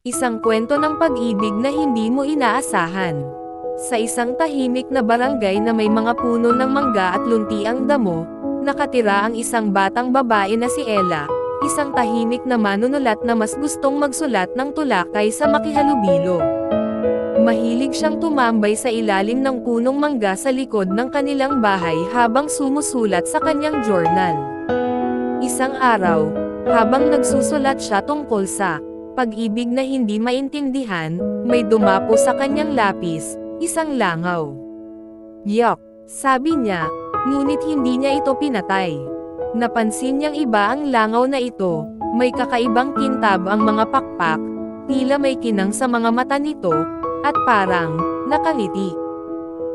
Isang kwento ng pag-ibig na hindi mo inaasahan. Sa isang tahimik na barangay na may mga puno ng mangga at luntiang damo, nakatira ang isang batang babae na si Ella, isang tahimik na manunulat na mas gustong magsulat ng tula kaysa makihalubilo. Mahilig siyang tumambay sa ilalim ng punong mangga sa likod ng kanilang bahay habang sumusulat sa kanyang journal. Isang araw, habang nagsusulat siya tungkol sa pag-ibig na hindi maintindihan, may dumapo sa kanyang lapis, isang langaw. Yuck, sabi niya, ngunit hindi niya ito pinatay. Napansin niyang iba ang langaw na ito, may kakaibang kintab ang mga pakpak, tila may kinang sa mga mata nito, at parang nakangiti.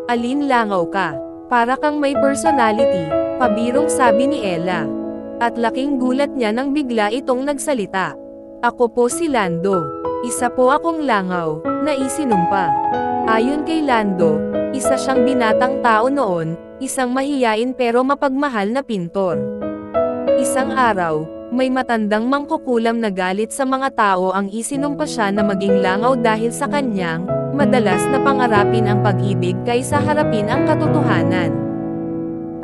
Alin langaw ka? Para kang may personality, pabirong sabi ni Ella. At laking gulat niya nang bigla itong nagsalita. Ako po si Lando. Isa po akong langaw, na isinumpa. Ayon kay Lando, isa siyang binatang tao noon, isang mahiyain pero mapagmahal na pintor. Isang araw, may matandang mangkukulam na galit sa mga tao ang isinumpa siya na maging langaw dahil sa kanyang, madalas na pangarapin ang pag-ibig kaysa harapin ang katotohanan.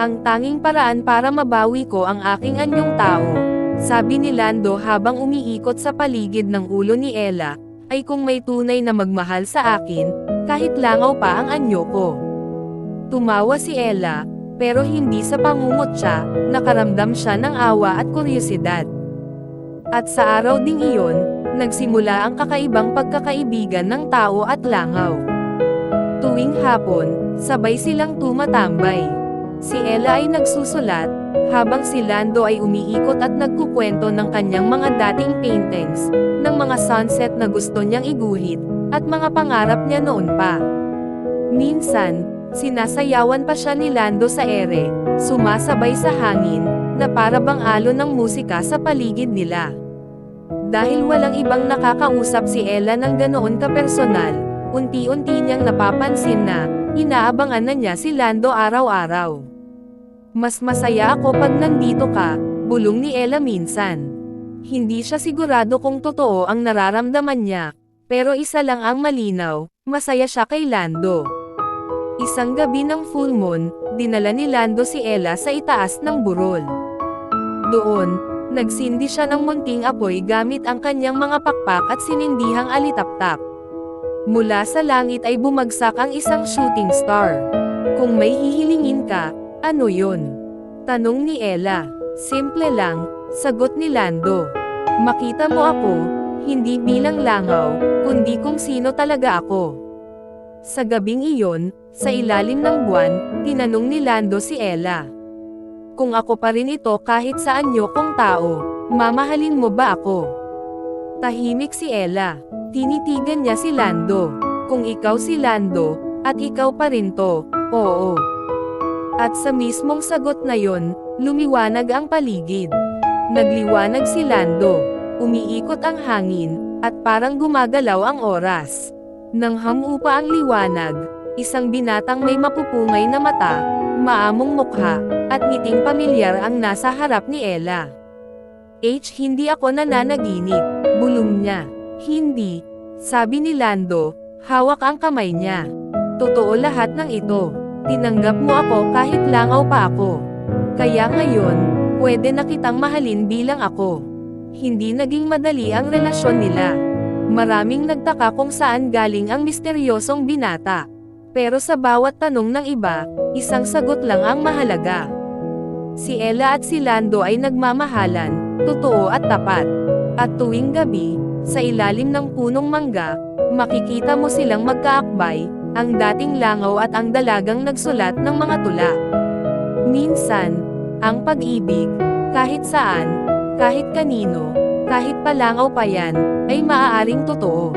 Ang tanging paraan para mabawi ko ang aking anyong tao, sabi ni Lando habang umiikot sa paligid ng ulo ni Ella, ay kung may tunay na magmahal sa akin, kahit langaw pa ang anyo ko. Tumawa si Ella, pero hindi sa pangungutya, nakaramdam siya ng awa at kuryosidad. At sa araw ding iyon, nagsimula ang kakaibang pagkakaibigan ng tao at langaw. Tuwing hapon, sabay silang tumatambay. Si Ella ay nagsusulat, habang si Lando ay umiikot at nagkukwento ng kanyang mga dating paintings, ng mga sunset na gusto niyang iguhit, at mga pangarap niya noon pa. Minsan, sinasayawan pa siya ni Lando sa ere, sumasabay sa hangin, na para bang alon ng musika sa paligid nila. Dahil walang ibang nakakausap si Ella ng ganoon kapersonal, unti-unti niyang napapansin na, inaabangan na niya si Lando araw-araw. Mas masaya ako pag nandito ka, bulong ni Ella minsan. Hindi siya sigurado kung totoo ang nararamdaman niya, pero isa lang ang malinaw, masaya siya kay Lando. Isang gabi ng full moon, dinala ni Lando si Ella sa itaas ng burol. Doon, nagsindi siya ng munting apoy gamit ang kanyang mga pakpak at sinindihang alitaptap. Mula sa langit ay bumagsak ang isang shooting star. Kung may hihilingin ka, ano yun? Tanong ni Ella. Simple lang, sagot ni Lando. Makita mo ako, hindi bilang langaw, kundi kung sino talaga ako. Sa gabing iyon, sa ilalim ng buwan, tinanong ni Lando si Ella. Kung ako pa rin ito kahit sa anyo kong tao, mamahalin mo ba ako? Tahimik si Ella. Tinitigan niya si Lando. Kung ikaw si Lando, at ikaw pa rin to, oo. At sa mismong sagot na yon, lumiwanag ang paligid. Nagliwanag si Lando. Umiikot ang hangin, at parang gumagalaw ang oras. Nang hamupa ang liwanag, isang binatang may mapupungay na mata, maamong mukha, at ngiting pamilyar ang nasa harap ni Ella. Hindi ako nananaginip, bulong niya. Hindi, sabi ni Lando, hawak ang kamay niya. Totoo lahat ng ito. Tinanggap mo ako kahit langaw pa ako. Kaya ngayon, pwede na kitang mahalin bilang ako. Hindi naging madali ang relasyon nila. Maraming nagtaka kung saan galing ang misteryosong binata. Pero sa bawat tanong ng iba, isang sagot lang ang mahalaga. Si Ella at si Lando ay nagmamahalan, totoo at tapat. At tuwing gabi, sa ilalim ng punong mangga, makikita mo silang magkaakbay, ang dating langaw at ang dalagang nagsulat ng mga tula. Minsan, ang pag-ibig, kahit saan, kahit kanino, kahit palangaw pa yan, ay maaaring totoo.